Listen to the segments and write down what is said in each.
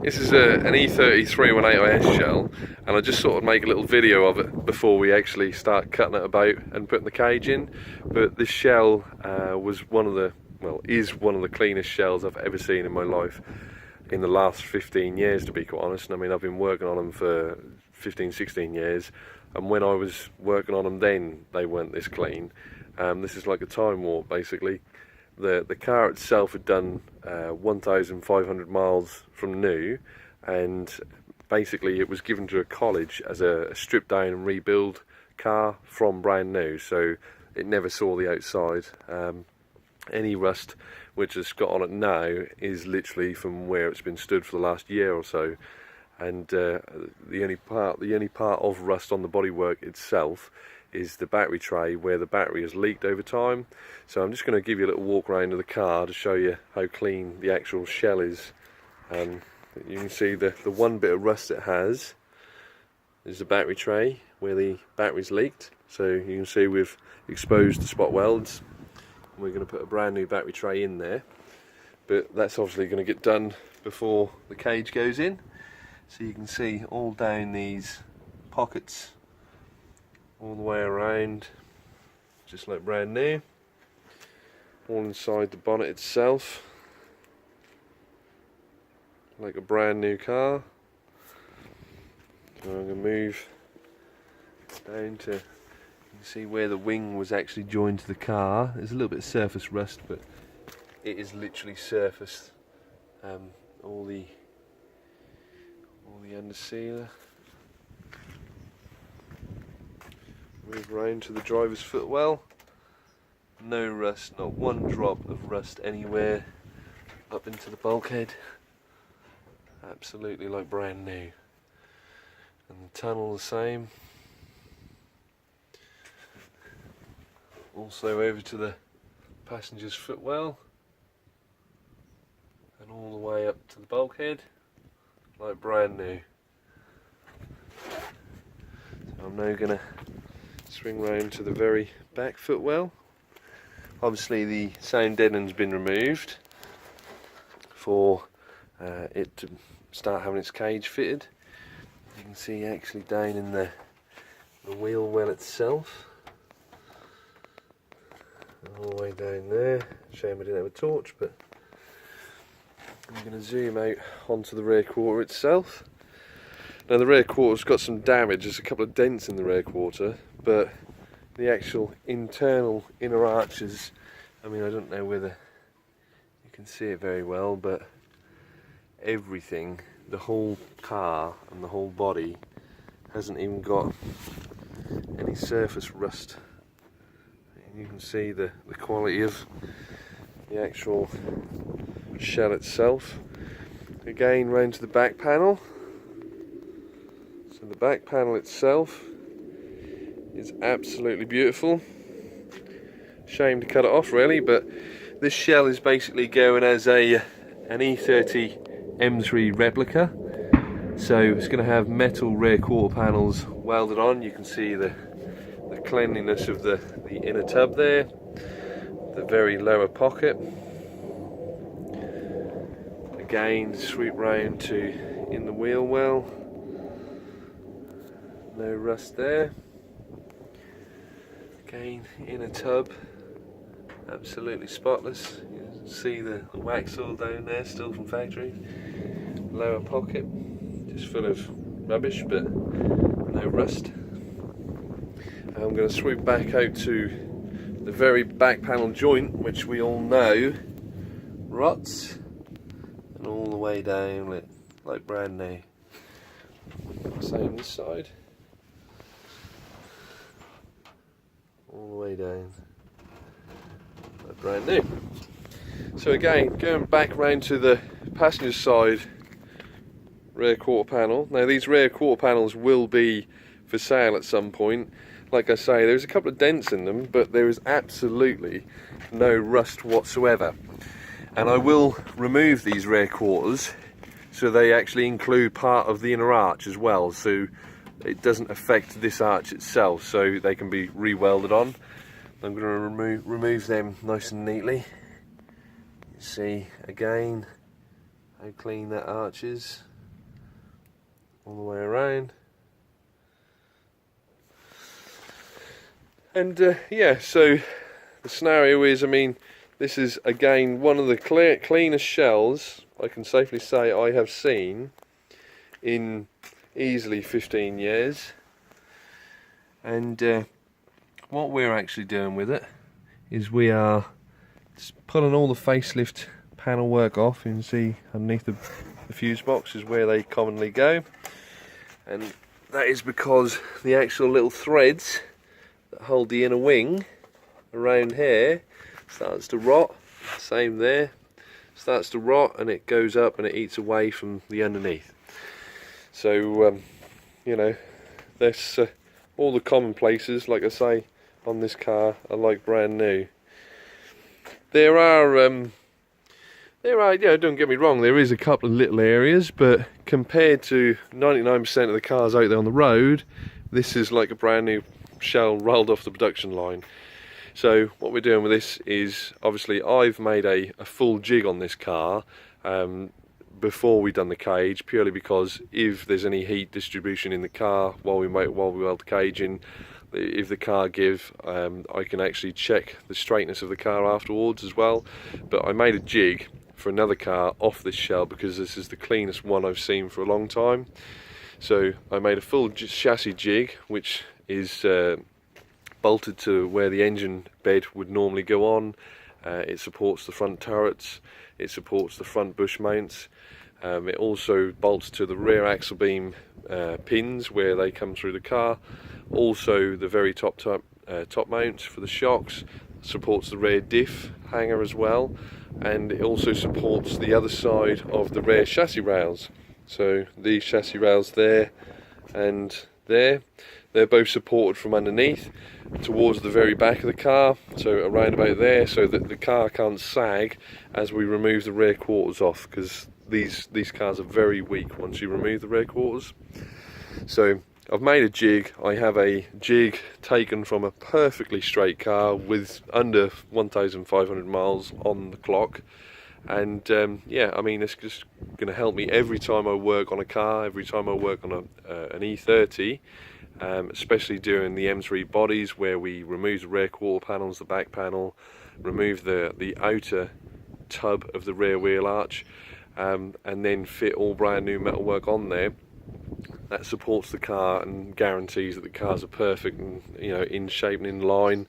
This is an e30 318IS shell, and I just sort of make a little video of it before we actually start cutting it about and putting the cage in. But this shell was one of the, well, is one of the cleanest shells I've ever seen in my life in the last 15 years, to be quite honest. I mean, I've been working on them for 15-16 years, and when I was working on them then, they weren't this clean. This is like a time warp, basically. The car itself had done 1,500 miles from new, and basically it was given to a college as a stripped down and rebuild car from brand new, so it never saw the outside. Any rust which has got on it now is literally from where it's been stood for the last year or so, and the only part of rust on the bodywork itself is the battery tray, where the battery has leaked over time. So I'm just going to give you a little walk around of the car to show you how clean the actual shell is. You can see the one bit of rust it has is the battery tray where the battery's leaked. So you can see we've exposed the spot welds. We're going to put a brand new battery tray in there, but that's obviously going to get done before the cage goes in. So you can see all down these pockets, all the way around, just like brand new, all inside the bonnet itself, like a brand new car. So I'm going to move down to, you can see where the wing was actually joined to the car. There's a little bit of surface rust, but it is literally surfaced. All the under sealer. Move round to the driver's footwell. No rust, not one drop of rust anywhere up into the bulkhead. Absolutely like brand new. And the tunnel the same. Also over to the passenger's footwell. And all the way up to the bulkhead, like brand new. So I'm now going to swing round to the very back footwell. Obviously the sound deadening's been removed for it to start having its cage fitted. You can see actually down in the wheel well itself, all the way down there. Shame I didn't have a torch, but I'm going to zoom out onto the rear quarter itself. Now the rear quarter's got some damage, there's a couple of dents in the rear quarter, but the actual internal inner arches, I mean, I don't know whether you can see it very well, but everything, the whole car and the whole body hasn't even got any surface rust. And you can see the quality of the actual shell itself. Again, round to the back panel. So the back panel itself is absolutely beautiful. Shame to cut it off really, but this shell is basically going as an e30 M3 replica. So it's going to have metal rear quarter panels welded on. You can see the cleanliness of the inner tub there, the very lower pocket. Again, sweep round to in the wheel well. No rust there. Again, inner tub, absolutely spotless. You can see the wax all down there, still from factory. Lower pocket, just full of rubbish, but no rust. I'm going to swoop back out to the very back panel joint, which we all know rots, and all the way down like brand new. Same this side. All the way down, like brand new. So again, going back round to the passenger side rear quarter panel. Now these rear quarter panels will be for sale at some point. Like I say, there's a couple of dents in them, but there is absolutely no rust whatsoever. And I will remove these rear quarters so they actually include part of the inner arch as well, so it doesn't affect this arch itself, so they can be re-welded on. I'm going to remove them nice and neatly. You see again how clean that arch is. all the way around. And yeah, so the scenario is, I mean, this is again one of the cleanest shells I can safely say I have seen in easily 15 years. And what we're actually doing with it is we are just pulling all the facelift panel work off. You can see underneath the fuse box is where they commonly go, and that is because the actual little threads that hold the inner wing around here starts to rot. Same there, starts to rot, and it goes up and it eats away from the underneath. So you know, that's all the common places, like I say, on this car are like brand new. There are, yeah, don't get me wrong, there is a couple of little areas, but compared to 99% of the cars out there on the road, this is like a brand new shell rolled off the production line. So what we're doing with this is, obviously I've made a full jig on this car before we've done the cage, purely because if there's any heat distribution in the car while we weld the cage in, if the car give, I can actually check the straightness of the car afterwards as well. But I made a jig for another car off this shell because this is the cleanest one I've seen for a long time. So I made a full chassis jig, which is bolted to where the engine bed would normally go on. It supports the front turrets, it supports the front bush mounts. It also bolts to the rear axle beam pins where they come through the car. Also the very top mount for the shocks, supports the rear diff hanger as well, and it also supports the other side of the rear chassis rails. So these chassis rails there and there, they're both supported from underneath towards the very back of the car, so around about there, so that the car can't sag as we remove the rear quarters off, because these cars are very weak once you remove the rear quarters. So I've made a jig. I have a jig taken from a perfectly straight car with under 1,500 miles on the clock, and yeah, I mean, it's just going to help me every time I work on a car, every time I work on an E30, especially during the M3 bodies where we remove the rear quarter panels, the back panel, remove the outer tub of the rear wheel arch, and then fit all brand new metalwork on there. That supports the car and guarantees that the cars are perfect and, you know, in shape and in line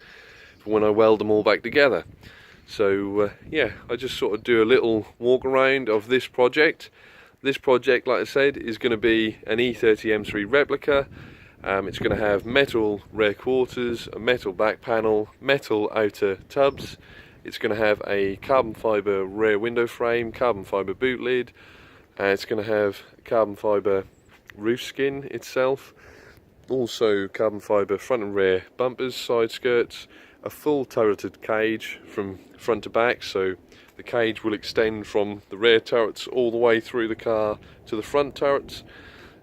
for when I weld them all back together. So yeah, I just sort of do a little walk around of this project. This project, like I said, is going to be an E30 M3 replica. It's going to have metal rear quarters, a metal back panel, metal outer tubs. It's going to have a carbon fibre rear window frame, carbon fibre boot lid. It's going to have carbon fibre roof skin itself, also carbon fibre front and rear bumpers, side skirts, a full turreted cage from front to back, so the cage will extend from the rear turrets all the way through the car to the front turrets,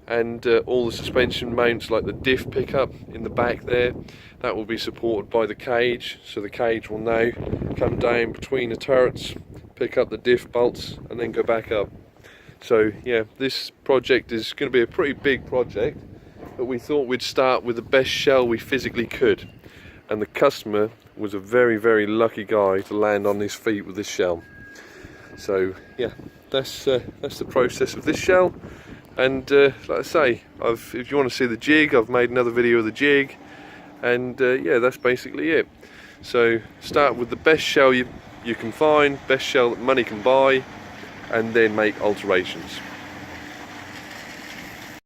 and all the suspension mounts like the diff pickup in the back there, that will be supported by the cage, so the cage will now come down between the turrets, pick up the diff bolts and then go back up. So yeah, this project is going to be a pretty big project, but we thought we'd start with the best shell we physically could, and the customer was a very, very lucky guy to land on his feet with this shell. So yeah, that's the process of this shell. And like I say, if you want to see the jig, I've made another video of the jig, and yeah, that's basically it. So start with the best shell you can find, best shell that money can buy, and then make alterations.